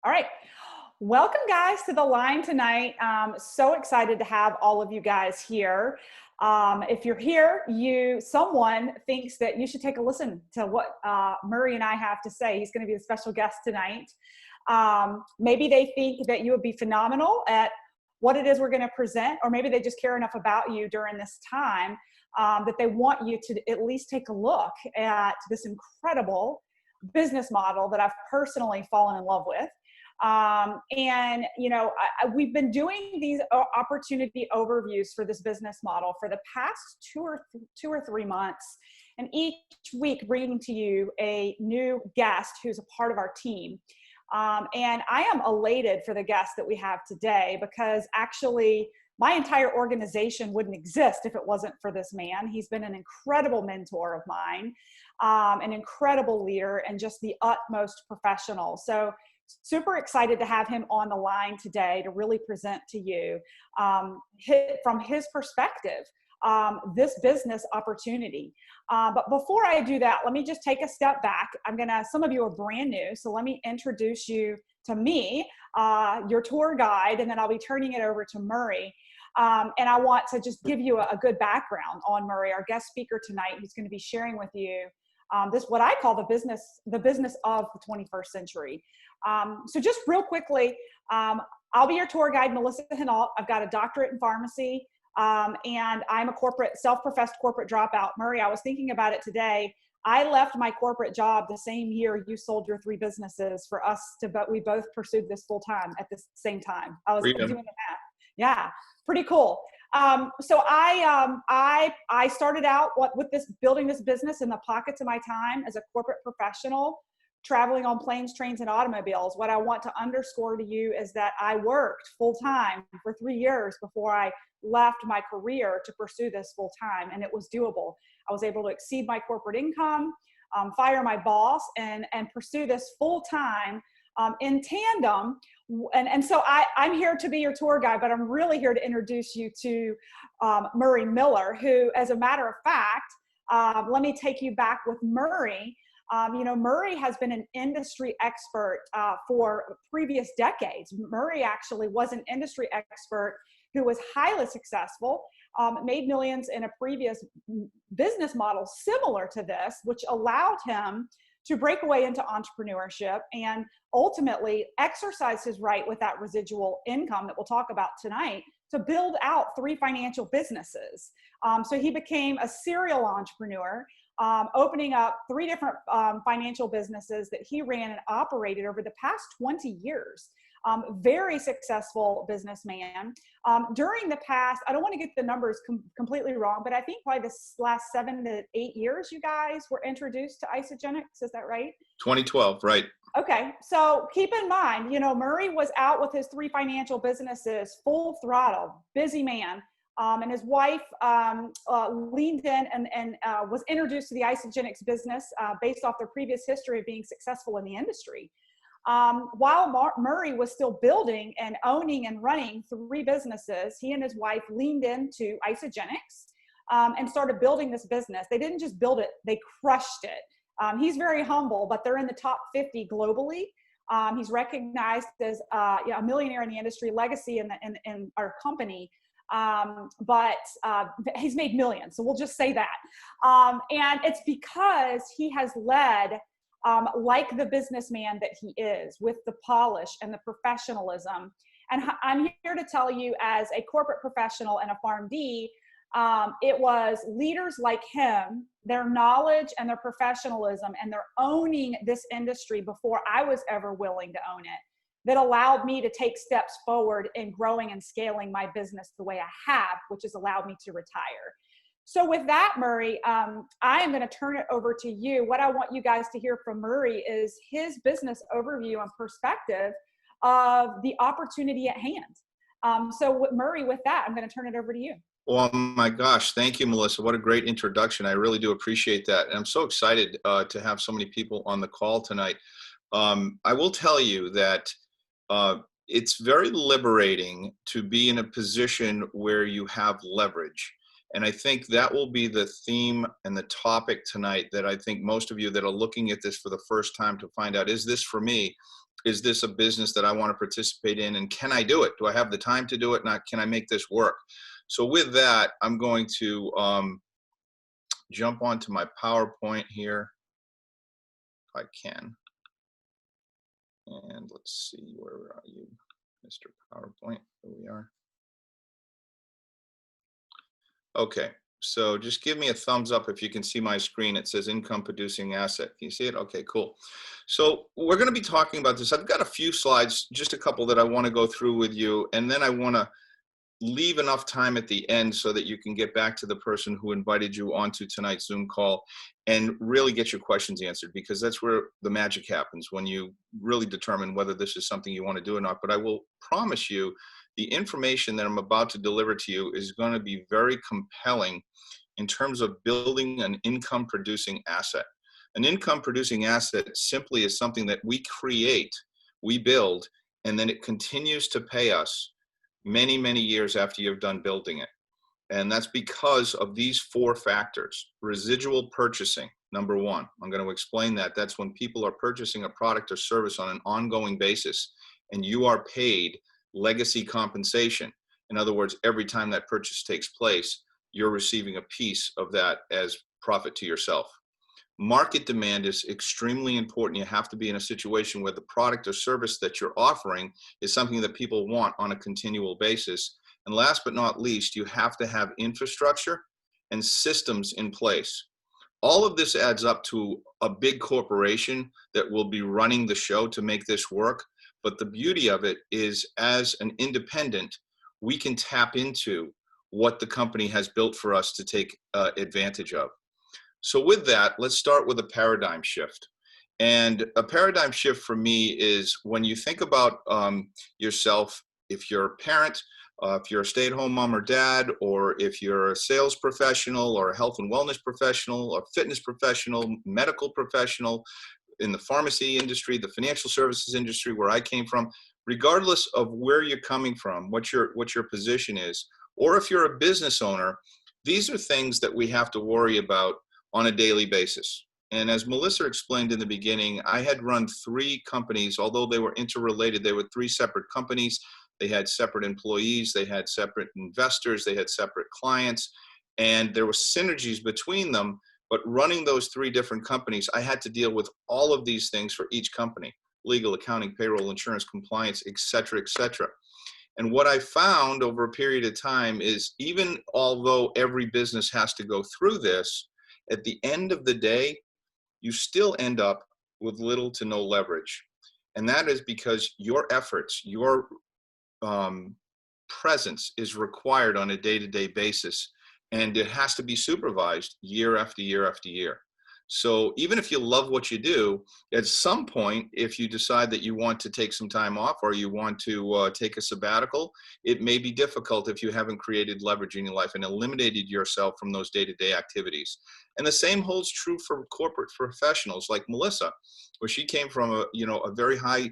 All right. Welcome, guys, to the line tonight. So excited to have all of you guys here. If you're here, someone thinks that you should take a listen to what Murray and I have to say. He's going to be a special guest tonight. Maybe they think that you would be phenomenal at what it is we're going to present, or maybe they just care enough about you during this time that they want you to at least take a look at this incredible business model that I've personally fallen in love with. We've been doing these opportunity overviews for this business model for the past two or 3 months, and each week bringing to you a new guest who's a part of our team. And I am elated for the guest that we have today, because actually my entire organization wouldn't exist if it wasn't for this man. He's been an incredible mentor of mine, an incredible leader, and just the utmost professional. So super excited to have him on the line today to really present to you from his perspective this business opportunity. But before I do that, let me just take a step back. Some of you are brand new, so let me introduce you to me, your tour guide, and then I'll be turning it over to Murray. And I want to just give you a good background on Murray, our guest speaker tonight, who's going to be sharing with you what I call the business of the 21st century. So just real quickly, I'll be your tour guide, Melissa Henault. I've got a doctorate in pharmacy, and I'm a self-professed corporate dropout. Murray, I was thinking about it today. I left my corporate job the same year you sold your 3 businesses for us but we both pursued this full time at the same time. I was doing the math. Yeah, pretty cool. So I started out with building this business in the pockets of my time as a corporate professional, traveling on planes, trains, and automobiles. What I want to underscore to you is that I worked full time for 3 years before I left my career to pursue this full time, and it was doable. I was able to exceed my corporate income, fire my boss, and pursue this full time in tandem. And so I'm here to be your tour guide, but I'm really here to introduce you to Murray Miller, who, as a matter of fact, let me take you back with Murray. Murray has been an industry expert for previous decades. Murray actually was an industry expert who was highly successful, made millions in a previous business model similar to this, which allowed him to break away into entrepreneurship and ultimately exercise his right with that residual income that we'll talk about tonight to build out 3 financial businesses. So he became a serial entrepreneur, opening up 3 different financial businesses that he ran and operated over the past 20 years. Very successful businessman. During the past, I don't want to get the numbers completely wrong, but I think probably this last 7 to 8 years, you guys were introduced to Isagenix. Is that right? 2012, right. Okay, so keep in mind, Murray was out with his 3 financial businesses, full throttle, busy man. And his wife leaned in and was introduced to the Isagenix business based off their previous history of being successful in the industry. While Murray was still building and owning and running 3 businesses, he and his wife leaned into Isagenix and started building this business. They didn't just build it, they crushed it. He's very humble, but they're in the top 50 globally. He's recognized as a millionaire in the industry, legacy in our company. But he's made millions, so we'll just say that. And it's because he has led like the businessman that he is, with the polish and the professionalism. And I'm here to tell you, as a corporate professional and a PharmD, it was leaders like him, their knowledge and their professionalism, and their owning this industry before I was ever willing to own it, that allowed me to take steps forward in growing and scaling my business the way I have, which has allowed me to retire. So with that, Murray, I am going to turn it over to you. What I want you guys to hear from Murray is his business overview and perspective of the opportunity at hand. So Murray, with that, I'm going to turn it over to you. Oh my gosh. Thank you, Melissa. What a great introduction. I really do appreciate that. And I'm so excited to have so many people on the call tonight. I will tell you that it's very liberating to be in a position where you have leverage. And I think that will be the theme and the topic tonight, that I think most of you that are looking at this for the first time to find out, is this for me? Is this a business that I want to participate in? And can I do it? Do I have the time to do it? Not, can I make this work? So with that, I'm going to jump onto my PowerPoint here, if I can. And let's see, where are you, Mr. PowerPoint? Here we are. Okay, so just give me a thumbs up if you can see my screen. It says income producing asset. Can you see it? Okay, cool. So we're going to be talking about this. I've got a few slides, just a couple that I want to go through with you, and then I want to leave enough time at the end so that you can get back to the person who invited you onto tonight's Zoom call and really get your questions answered, because that's where the magic happens, when you really determine whether this is something you want to do or not. But I will promise you, the information that I'm about to deliver to you is going to be very compelling in terms of building an income producing asset. An income producing asset simply is something that we create, we build, and then it continues to pay us many, many years after you've done building it. And that's because of these 4 factors. Residual purchasing, number 1. I'm going to explain that. That's when people are purchasing a product or service on an ongoing basis, and you are paid legacy compensation. In other words, every time that purchase takes place, you're receiving a piece of that as profit to yourself. Market demand is extremely important. You have to be in a situation where the product or service that you're offering is something that people want on a continual basis. And last but not least, you have to have infrastructure and systems in place. All of this adds up to a big corporation that will be running the show to make this work. But the beauty of it is, as an independent, we can tap into what the company has built for us to take advantage of. So with that, let's start with a paradigm shift. And a paradigm shift for me is when you think about yourself, if you're a parent, if you're a stay-at-home mom or dad, or if you're a sales professional or a health and wellness professional or fitness professional, medical professional, in the pharmacy industry, the financial services industry where I came from, regardless of where you're coming from, what your position is, or if you're a business owner, these are things that we have to worry about on a daily basis. And as Melissa explained in the beginning, I had run 3 companies. Although they were interrelated, they were 3 separate companies. They had separate employees, they had separate investors, they had separate clients, and there were synergies between them. But running those 3 different companies, I had to deal with all of these things for each company: legal, accounting, payroll, insurance, compliance, et cetera, et cetera. And what I found over a period of time is, even although every business has to go through this, at the end of the day, you still end up with little to no leverage. And that is because your efforts, your presence is required on a day-to-day basis, and it has to be supervised year after year after year. So even if you love what you do, at some point, if you decide that you want to take some time off, or you want to take a sabbatical, it may be difficult if you haven't created leverage in your life and eliminated yourself from those day-to-day activities. And the same holds true for corporate professionals like Melissa, where she came from a very high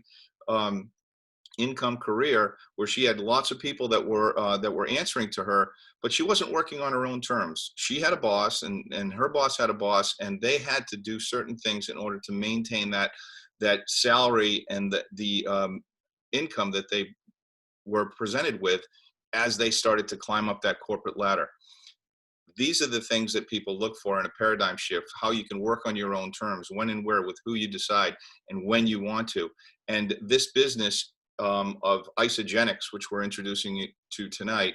income career, where she had lots of people that were answering to her, but she wasn't working on her own terms. She had a boss, and her boss had a boss, and they had to do certain things in order to maintain that salary and the income that they were presented with as they started to climb up that corporate ladder. These are the things that people look for in a paradigm shift: how you can work on your own terms, when and where, with who you decide, and when you want to. And this business of isogenics, which we're introducing you to tonight,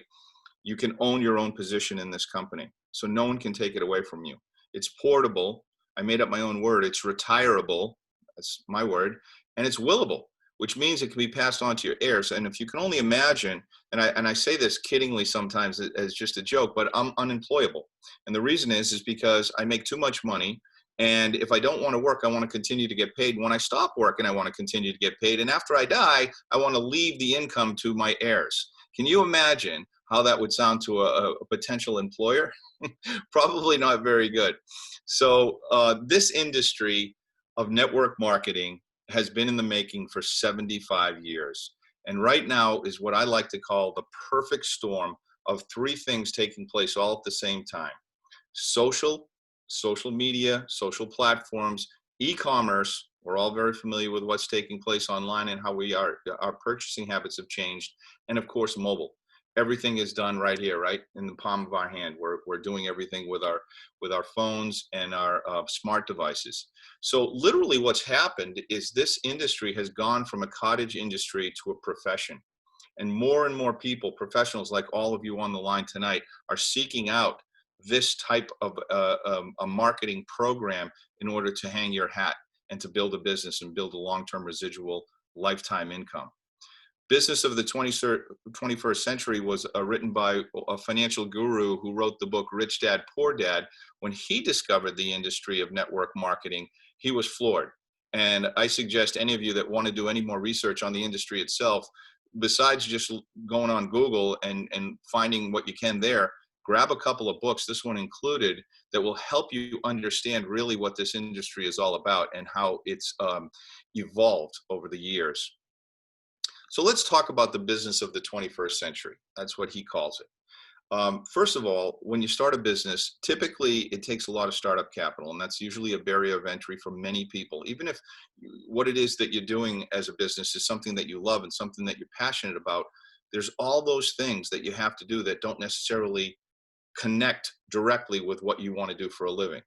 you can own your own position in this company. So no one can take it away from you. It's portable. I made up my own word. It's retirable. That's my word. And it's willable, which means it can be passed on to your heirs. And if you can only imagine, and I say this kiddingly sometimes as just a joke, but I'm unemployable. And the reason is because I make too much money. And if I don't want to work, I want to continue to get paid. When I stop working, I want to continue to get paid. And after I die, I want to leave the income to my heirs. Can you imagine how that would sound to a potential employer? Probably not very good. So this industry of network marketing has been in the making for 75 years. And right now is what I like to call the perfect storm of three things taking place all at the same time: social, social media, social platforms, e-commerce. We're all very familiar with what's taking place online and how our purchasing habits have changed. And of course, mobile. Everything is done right here, right in the palm of our hand. We're doing everything with our phones and our smart devices. So literally what's happened is this industry has gone from a cottage industry to a profession. And more people, professionals like all of you on the line tonight, are seeking out this type of a marketing program in order to hang your hat and to build a business and build a long-term residual lifetime income. Business of the 21st Century was written by a financial guru who wrote the book Rich Dad, Poor Dad. When he discovered the industry of network marketing, he was floored. And I suggest any of you that want to do any more research on the industry itself, besides just going on Google and finding what you can there, grab a couple of books, this one included, that will help you understand really what this industry is all about and how it's evolved over the years. So let's talk about the business of the 21st century. That's what he calls it. First of all, when you start a business, typically it takes a lot of startup capital, and that's usually a barrier of entry for many people. Even if what it is that you're doing as a business is something that you love and something that you're passionate about, there's all those things that you have to do that don't necessarily connect directly with what you want to do for a living.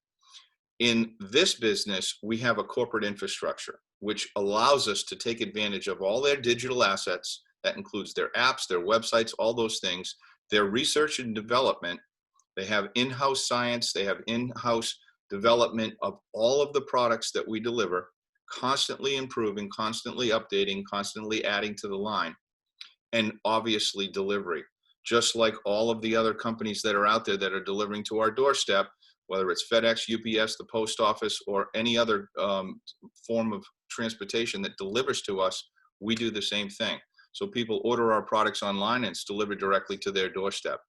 In this business, we have a corporate infrastructure, which allows us to take advantage of all their digital assets. That includes their apps, their websites, all those things, their research and development. They have in-house science, they have in-house development of all of the products that we deliver, constantly improving, constantly updating, constantly adding to the line, and obviously delivery. Just like all of the other companies that are out there that are delivering to our doorstep, whether it's FedEx, UPS, the post office, or any other form of transportation that delivers to us, we do the same thing. So people order our products online and it's delivered directly to their doorstep.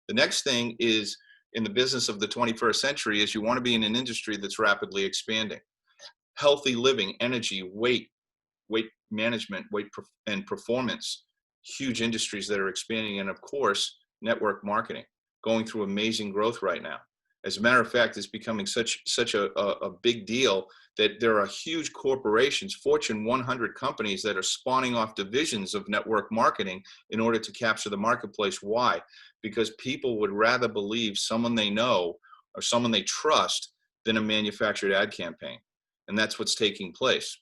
The next thing is, in the business of the 21st century, is you want to be in an industry that's rapidly expanding. Healthy living, energy, weight management, and performance, huge industries that are expanding. And of course, network marketing, going through amazing growth right now. As a matter of fact, it's becoming such a big deal that there are huge corporations, Fortune 100 companies, that are spawning off divisions of network marketing in order to capture the marketplace. Why? Because people would rather believe someone they know or someone they trust than a manufactured ad campaign. And that's what's taking place.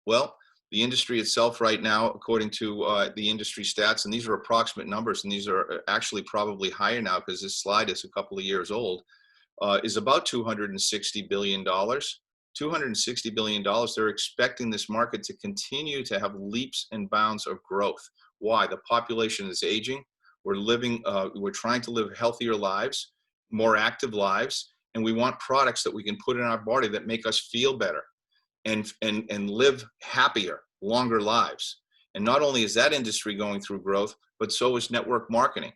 Well, the industry itself right now, according to the industry stats, and these are approximate numbers, and these are actually probably higher now because this slide is a couple of years old, is about $260 billion. $260 billion. They're expecting this market to continue to have leaps and bounds of growth. Why? The population is aging. We're trying to live healthier lives, more active lives, and we want products that we can put in our body that make us feel better and live happier, longer lives. And not only is that industry going through growth, but so is network marketing.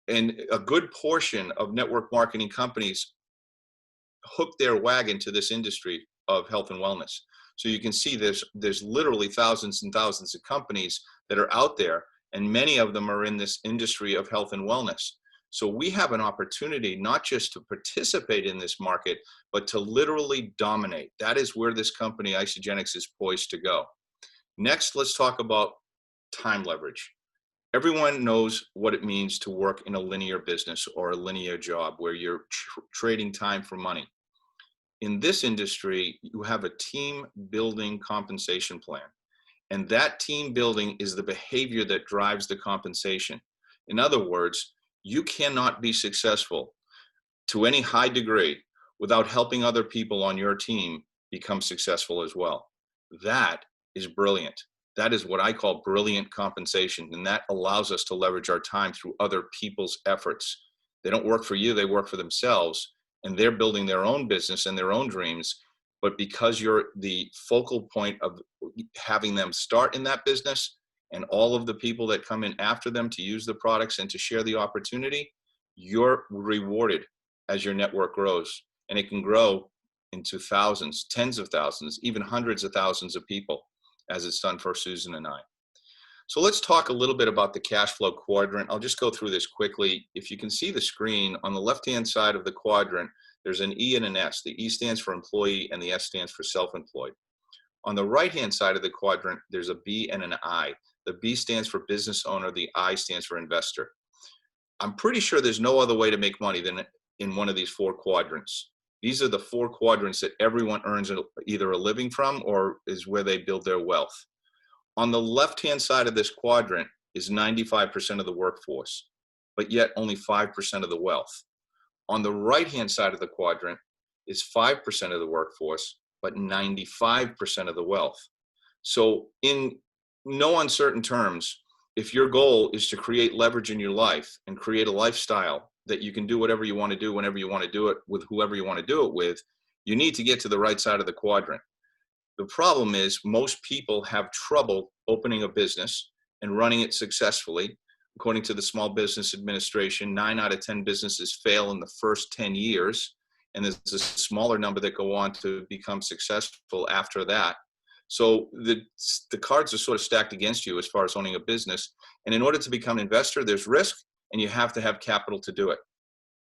And a good portion of network marketing companies hook their wagon to this industry of health and wellness. So you can see there's literally thousands and thousands of companies that are out there, and many of them are in this industry of health and wellness. So we have an opportunity not just to participate in this market, but to literally dominate. That is where this company, Isagenix, is poised to go. Next, let's talk about time leverage. Everyone knows what it means to work in a linear business or a linear job where you're trading time for money. In this industry, you have a team building compensation plan. And that team building is the behavior that drives the compensation. In other words, you cannot be successful to any high degree without helping other people on your team become successful as well. That is brilliant. That is what I call brilliant compensation. And that allows us to leverage our time through other people's efforts. They don't work for you, they work for themselves, and they're building their own business and their own dreams. But because you're the focal point of having them start in that business, and all of the people that come in after them to use the products and to share the opportunity, you're rewarded as your network grows. And it can grow into thousands, tens of thousands, even hundreds of thousands of people, as it's done for Susan and I. So let's talk a little bit about the cash flow quadrant. I'll just go through this quickly. If you can see the screen, on the left-hand side of the quadrant, there's an E and an S. The E stands for employee and the S stands for self-employed. On the right-hand side of the quadrant, there's a B and an I. The B stands for business owner, the I stands for investor. I'm pretty sure there's no other way to make money than in one of these four quadrants. These are the four quadrants that everyone earns either a living from or is where they build their wealth. On the left-hand side of this quadrant is 95% of the workforce, but yet only 5% of the wealth. On the right-hand side of the quadrant is 5% of the workforce, but 95% of the wealth. So in no uncertain terms, if your goal is to create leverage in your life and create a lifestyle that you can do whatever you want to do, whenever you want to do it, with whoever you want to do it with, you need to get to the right side of the quadrant. The problem is most people have trouble opening a business and running it successfully. According to the Small Business Administration, 9 out of 10 businesses fail in the first 10 years, and there's a smaller number that go on to become successful after that. So the cards are sort of stacked against you as far as owning a business. And in order to become an investor, there's risk, and you have to have capital to do it.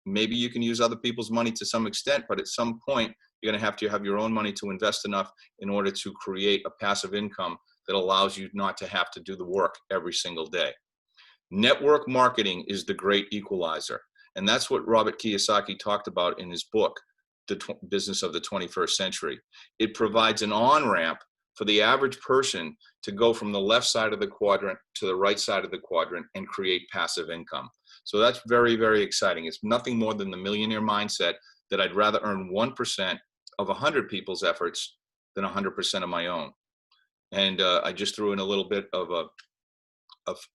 Maybe you can use other people's money to some extent, but at some point, you're going to have your own money to invest enough in order to create a passive income that allows you not to have to do the work every single day. Network marketing is the great equalizer. And that's what Robert Kiyosaki talked about in his book, The Business of the 21st Century. It provides an on-ramp for the average person to go from the left side of the quadrant to the right side of the quadrant and create passive income. So that's very, very exciting. It's nothing more than the millionaire mindset that I'd rather earn 1% of 100 people's efforts than 100% of my own. And I just threw in a little bit of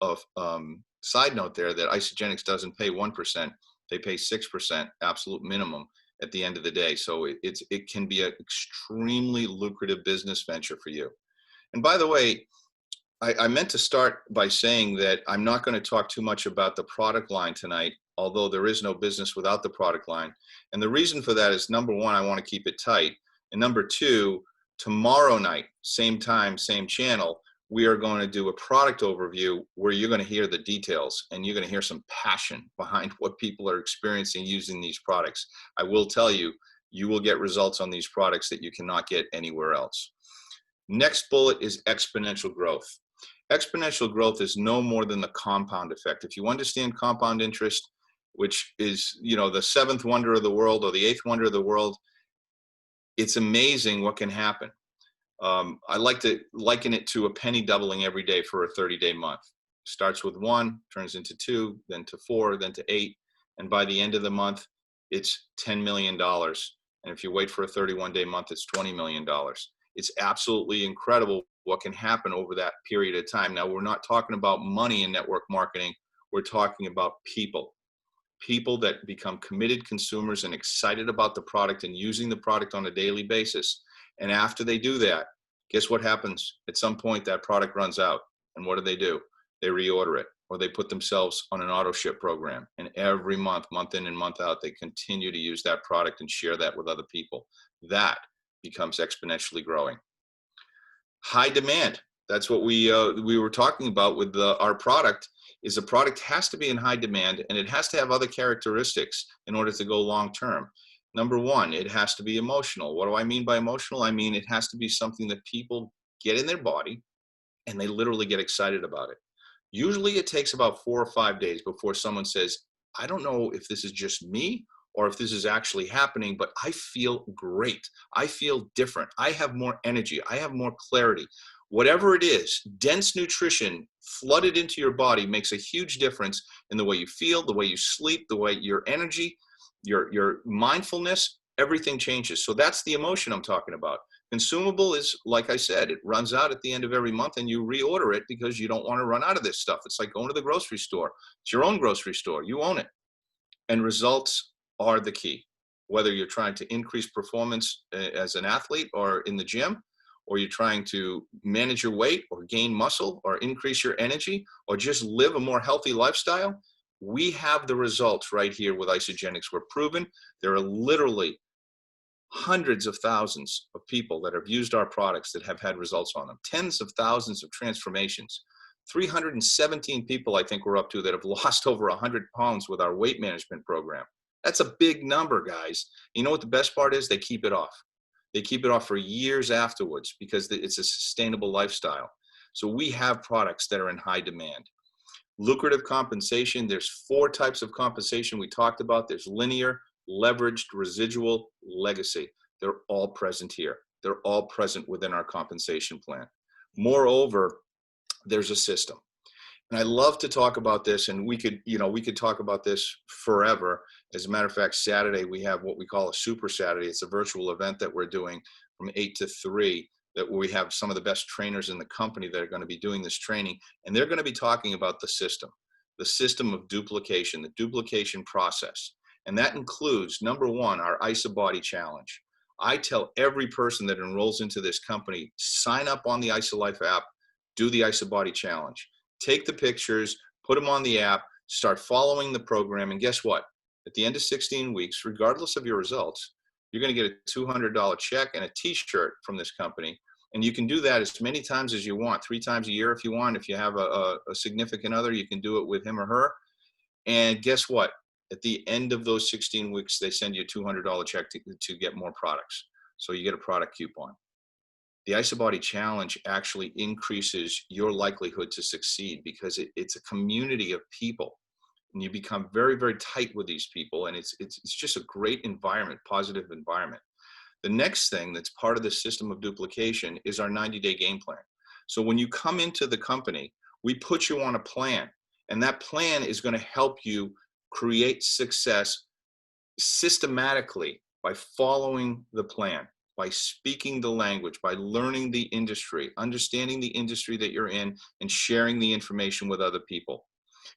a side note there that Isagenix doesn't pay 1%. They pay 6% absolute minimum at the end of the day. So it can be an extremely lucrative business venture for you. And by the way, I meant to start by saying that I'm not going to talk too much about the product line tonight, although there is no business without the product line. And the reason for that is, number one, I want to keep it tight. And number two, tomorrow night, same time, same channel, we are going to do a product overview where you're going to hear the details and you're going to hear some passion behind what people are experiencing using these products. I will tell you, you will get results on these products that you cannot get anywhere else. Next bullet is exponential growth. Exponential growth is no more than the compound effect. If you understand compound interest, which is, the seventh wonder of the world or the eighth wonder of the world, it's amazing what can happen. I like to liken it to a penny doubling every day for a 30-day month. Starts with 1, turns into 2, then to 4, then to 8. And by the end of the month, it's $10 million. And if you wait for a 31-day month, it's $20 million. It's absolutely incredible what can happen over that period of time. Now, we're not talking about money in network marketing. We're talking about people. People that become committed consumers and excited about the product and using the product on a daily basis. And after they do that, guess what happens? At some point, that product runs out. And what do? They reorder it, or they put themselves on an auto ship program. And every month, month in and month out, they continue to use that product and share that with other people. That becomes exponentially growing. High demand. That's what we were talking about with our product. Is the product has to be in high demand, and it has to have other characteristics in order to go long term. Number one, it has to be emotional. What do I mean by emotional? I mean it has to be something that people get in their body and they literally get excited about it. Usually it takes about 4 or 5 days before someone says, I don't know if this is just me or if this is actually happening, but I feel great. I feel different. I have more energy. I have more clarity. Whatever it is, dense nutrition flooded into your body makes a huge difference in the way you feel, the way you sleep, the way your energy, your mindfulness, everything changes. So that's the emotion I'm talking about. Consumable is, like I said, it runs out at the end of every month and you reorder it because you don't want to run out of this stuff. It's like going to the grocery store. It's your own grocery store. You own it. And results are the key. Whether you're trying to increase performance as an athlete or in the gym, or you're trying to manage your weight or gain muscle or increase your energy or just live a more healthy lifestyle, we have the results right here with Isagenix. We're proven. There are literally hundreds of thousands of people that have used our products that have had results on them, tens of thousands of transformations. 317 people, I think we're up to, that have lost over 100 pounds with our weight management program. That's a big number, guys. You know what the best part is? They keep it off. They keep it off for years afterwards because it's a sustainable lifestyle. So we have products that are in high demand. Lucrative compensation, there's 4 types of compensation we talked about. There's linear, leveraged, residual, legacy. They're all present here. They're all present within our compensation plan. Moreover, there's a system. And I love to talk about this, and we could talk about this forever. As a matter of fact, Saturday we have what we call a Super Saturday. It's a virtual event that we're doing from 8 to 3, that we have some of the best trainers in the company that are going to be doing this training, and they're going to be talking about the system of duplication, the duplication process. And that includes, number 1, our IsaBody challenge. I tell every person that enrolls into this company, sign up on the IsaLife app, do the IsaBody challenge. Take the pictures, put them on the app, start following the program, and guess what? At the end of 16 weeks, regardless of your results, you're going to get a $200 check and a t-shirt from this company. And you can do that as many times as you want, 3 times a year if you want. If you have a significant other, you can do it with him or her. And guess what? At the end of those 16 weeks, they send you a $200 check to get more products. So you get a product coupon. The IsaBody challenge actually increases your likelihood to succeed because it's a community of people, and you become very, very tight with these people, and it's just a great environment, positive environment. The next thing that's part of the system of duplication is our 90-day game plan. So when you come into the company, we put you on a plan, and that plan is going to help you create success systematically by following the plan, by speaking the language, by learning the industry, understanding the industry that you're in, and sharing the information with other people.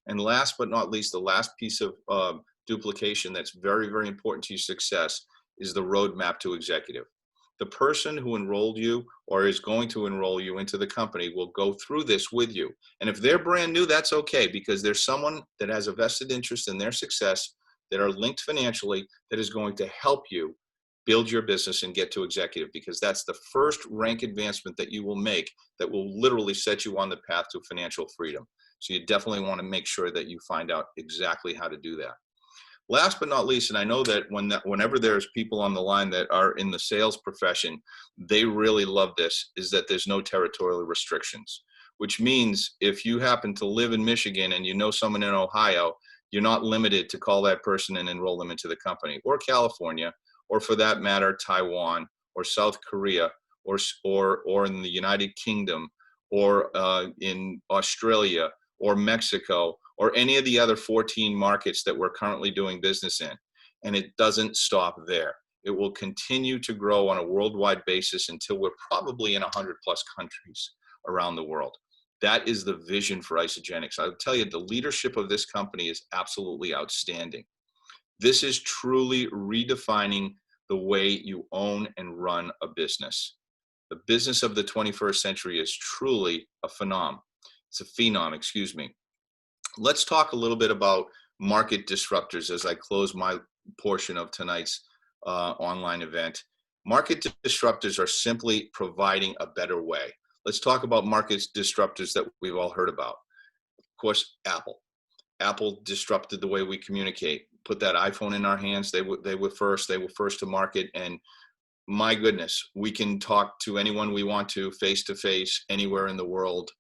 And last but not least, the last piece of duplication that's very, very important to your success is the roadmap to executive. The person who enrolled you or is going to enroll you into the company will go through this with you. And if they're brand new, that's okay, because there's someone that has a vested interest in their success, that are linked financially, that is going to help you build your business and get to executive, because that's the first rank advancement that you will make that will literally set you on the path to financial freedom. So you definitely want to make sure that you find out exactly how to do that. Last but not least, and I know that whenever there's people on the line that are in the sales profession, they really love this, is that there's no territorial restrictions, which means if you happen to live in Michigan and you know someone in Ohio, you're not limited to call that person and enroll them into the company, or California, or for that matter, Taiwan, or South Korea, or in the United Kingdom, or in Australia, or Mexico, or any of the other 14 markets that we're currently doing business in. And it doesn't stop there. It will continue to grow on a worldwide basis until we're probably in 100 plus countries around the world. That is the vision for Isagenix. I'll tell you, the leadership of this company is absolutely outstanding. This is truly redefining the way you own and run a business. The business of the 21st century is truly a phenom. It's a phenom, excuse me. Let's talk a little bit about market disruptors as I close my portion of tonight's online event. Market disruptors are simply providing a better way. Let's talk about market disruptors that we've all heard about. Of course, Apple. Apple disrupted the way we communicate. Put that iPhone in our hands. They were first to market, and my goodness, we can talk to anyone we want to face anywhere in the world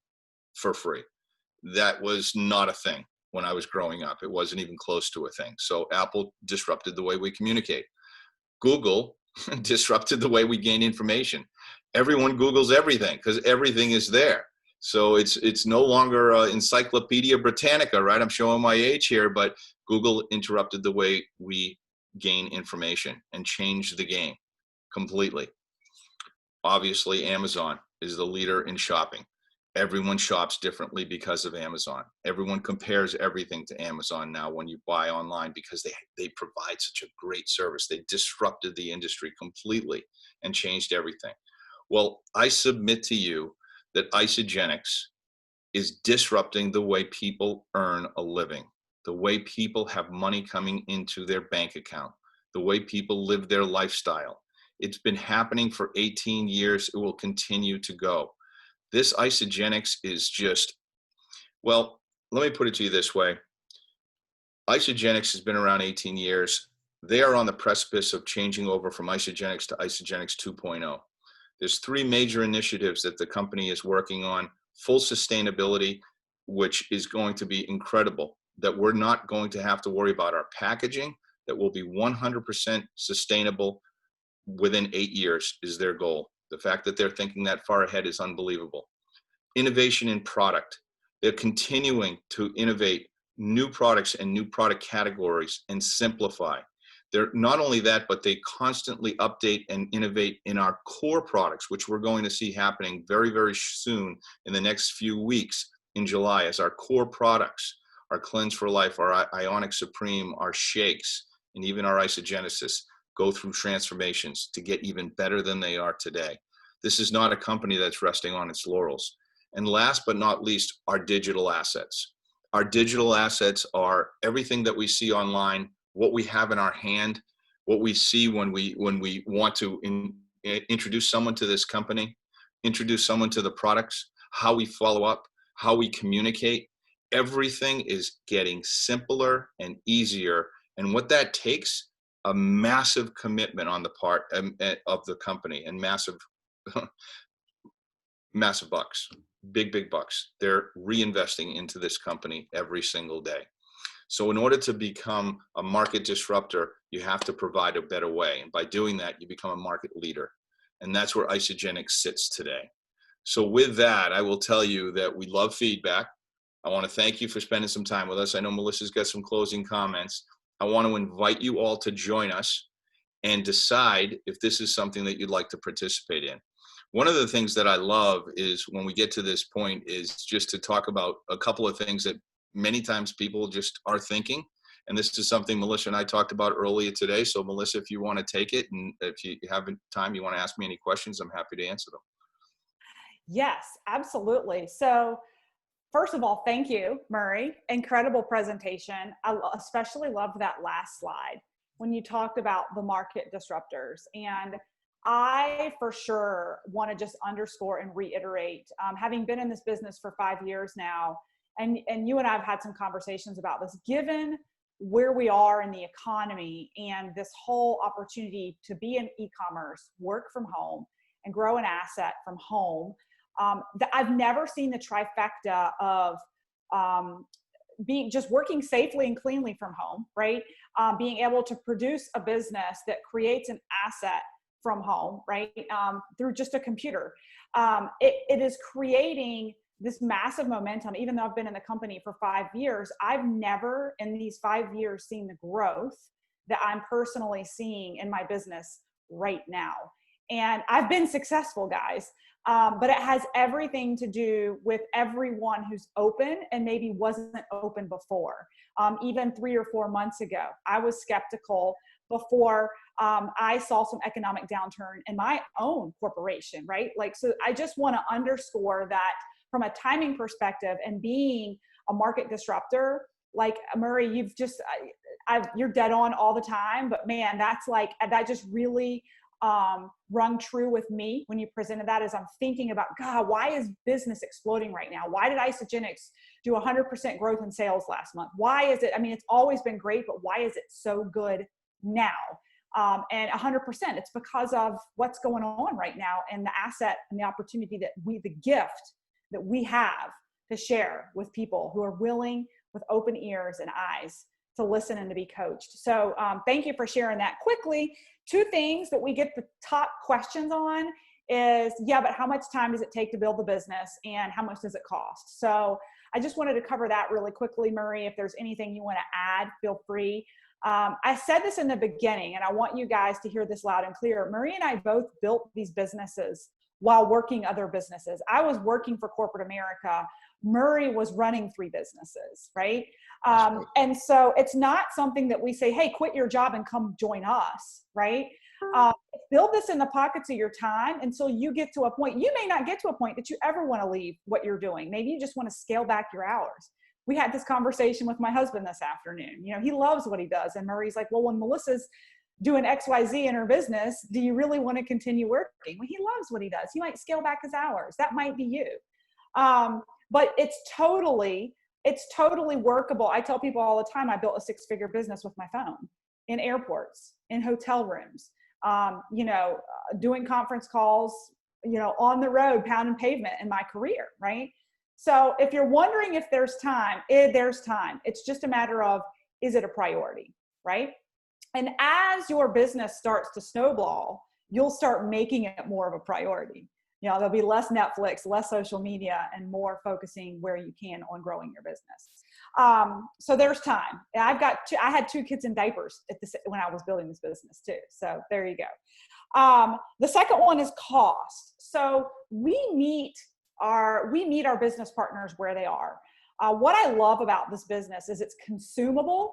for free. That was not a thing when I was growing up. It wasn't even close to a thing. So Apple disrupted the way we communicate. Google disrupted the way we gain information. Everyone Googles everything because everything is there. So it's no longer Encyclopedia Britannica, right? I'm showing my age here, but Google interrupted the way we gain information and changed the game completely. Obviously, Amazon is the leader in shopping. Everyone shops differently because of Amazon. Everyone compares everything to Amazon now when you buy online because they provide such a great service. They disrupted the industry completely and changed everything. Well, I submit to you that Isagenix is disrupting the way people earn a living, the way people have money coming into their bank account, the way people live their lifestyle. It's been happening for 18 years. It will continue to go. This Isagenix is just Well, let me put it to you this way. Isogenics has been around 18 years. They are on the precipice of changing over from Isogenics to Isogenics 2.0. There's three major initiatives that the company is working on. Full sustainability, which is going to be incredible, that we're not going to have to worry about our packaging, that will be 100% sustainable within 8 years is their goal. The fact that they're thinking that far ahead is unbelievable. Innovation in product. They're continuing to innovate new products and new product categories and simplify. They're not only that, but they constantly update and innovate in our core products, which we're going to see happening very, very soon in the next few weeks in July as our core products, our Cleanse for Life, our Ionic Supreme, our shakes, and even our Isogenesis go through transformations to get even better than they are today. This is not a company that's resting on its laurels. And last but not least, our digital assets. Our digital assets are everything that we see online, what we have in our hand, what we see when we want to introduce someone to this company, introduce someone to the products, how we follow up, how we communicate. Everything is getting simpler and easier. And what that takes, a massive commitment on the part of the company, and massive massive bucks, big bucks. They're reinvesting into this company every single day. So in order to become a market disruptor, you have to provide a better way. And by doing that, you become a market leader. And that's where Isogenics sits today. So with that, I will tell you that we love feedback. I want to thank you for spending some time with us. I know Melissa's got some closing comments. I want to invite you all to join us and decide if this is something that you'd like to participate in. One of the things that I love is when we get to this point is just to talk about a couple of things that many times people just are thinking. And this is something Melissa and I talked about earlier today. So Melissa, if you want to take it, and if you have time, you want to ask me any questions, I'm happy to answer them. Yes, absolutely. So first of all, thank you, Murray. Incredible presentation. I especially loved that last slide when you talked about the market disruptors. And I, for sure, want to just underscore and reiterate, having been in this business for 5 years now, and you and I have had some conversations about this, given where we are in the economy and this whole opportunity to be in e-commerce, work from home, and grow an asset from home, I've never seen the trifecta of being just working safely and cleanly from home, right? Being able to produce a business that creates an asset from home, right? Through just a computer. It is creating this massive momentum. Even though I've been in the company for 5 years, I've never in these 5 years seen the growth that I'm personally seeing in my business right now. And I've been successful, guys, but it has everything to do with everyone who's open and maybe wasn't open before. Even 3 or 4 months ago, I was skeptical before I saw some economic downturn in my own corporation, right? Like, so I just want to underscore that from a timing perspective and being a market disruptor, like Murray, you've just, you're dead on all the time, but man, that's like, that just really rung true with me when you presented that, as I'm thinking about, God, why is business exploding right now? Why did Isogenics do 100% growth in sales last month? Why is it, I mean, it's always been great, but why is it so good now? And 100%, it's because of what's going on right now and the asset and the opportunity that the gift that we have to share with people who are willing, with open ears and eyes, to listen and to be coached. So thank you for sharing that. Quickly, 2 things that we get the top questions on is, yeah, but how much time does it take to build the business and how much does it cost? So I just wanted to cover that really quickly, Murray. If there's anything you want to add, feel free. I said this in the beginning, and I want you guys to hear this loud and clear. Murray and I both built these businesses while working other businesses. I was working for corporate America. Murray was running 3 businesses, right? And so it's not something that we say, hey, quit your job and come join us, right? Build this in the pockets of your time until you get to a point. You may not get to a point that you ever want to leave what you're doing. Maybe you just want to scale back your hours. We had this conversation with my husband this afternoon. You know, he loves what he does. And Murray's like, well, when Melissa's doing XYZ in her business, do you really want to continue working? Well, he loves what he does. He might scale back his hours. That might be you. but it's totally workable. I tell people all the time, I built a 6-figure business with my phone, in airports, in hotel rooms, doing conference calls, on the road, pounding pavement in my career, right? So if you're wondering if there's time, there's time. It's just a matter of, is it a priority, right? And as your business starts to snowball, you'll start making it more of a priority. There'll be less Netflix, less social media, and more focusing where you can on growing your business. So there's time. I had 2 kids in diapers when I was building this business too. So there you go. The second one is cost. So we meet our business partners where they are. What I love about this business is it's consumable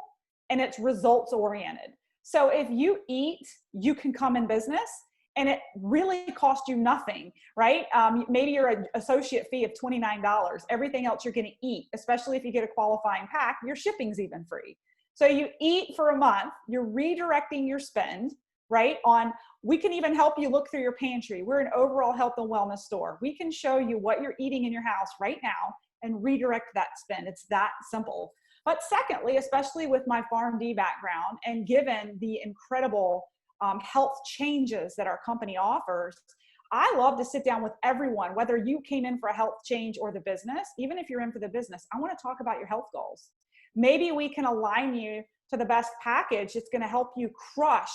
and it's results oriented. So if you eat, you can come in business, and it really costs you nothing, right? Maybe your associate fee of $29. Everything else you're going to eat, especially if you get a qualifying pack, your shipping's even free. So you eat for a month, you're redirecting your spend, right? We can even help you look through your pantry. We're an overall health and wellness store. We can show you what you're eating in your house right now and redirect that spend. It's that simple. But secondly, especially with my PharmD background and given the incredible health changes that our company offers, I love to sit down with everyone, whether you came in for a health change or the business. Even if you're in for the business, I want to talk about your health goals. Maybe we can align you to the best package. It's going to help you crush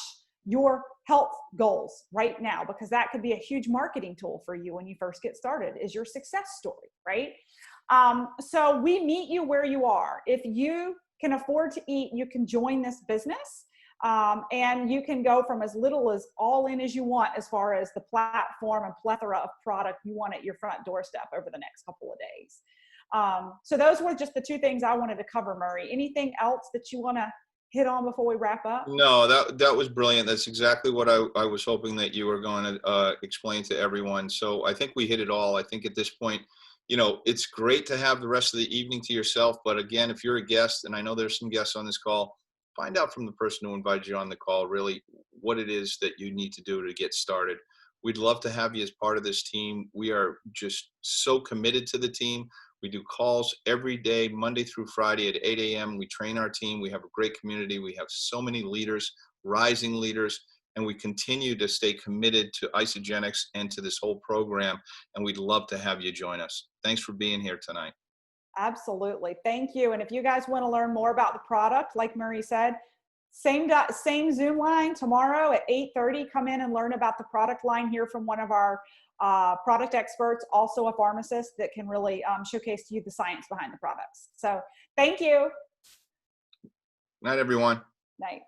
your health goals right now, because that could be a huge marketing tool for you when you first get started, is your success story, right? So we meet you where you are. If you can afford to eat, you can join this business. And you can go from as little as all in as you want, as far as the platform and plethora of product you want at your front doorstep over the next couple of days. So those were just the 2 things I wanted to cover, Murray. Anything else that you want to hit on before we wrap up? No, that was brilliant. That's exactly what I was hoping that you were going to explain to everyone. So I think we hit it all. I think at this point, it's great to have the rest of the evening to yourself. But again, if you're a guest, and I know there's some guests on this call, find out from the person who invited you on the call really what it is that you need to do to get started. We'd love to have you as part of this team. We are just so committed to the team. We do calls every day, Monday through Friday at 8 a.m. We train our team. We have a great community. We have so many leaders, rising leaders, and we continue to stay committed to Isagenix and to this whole program. And we'd love to have you join us. Thanks for being here tonight. Absolutely. Thank you. And if you guys want to learn more about the product, like Murray said, same Zoom line tomorrow at 8:30. Come in and learn about the product line, hear from one of our product experts, also a pharmacist that can really showcase to you the science behind the products. So thank you. Night, everyone. Night.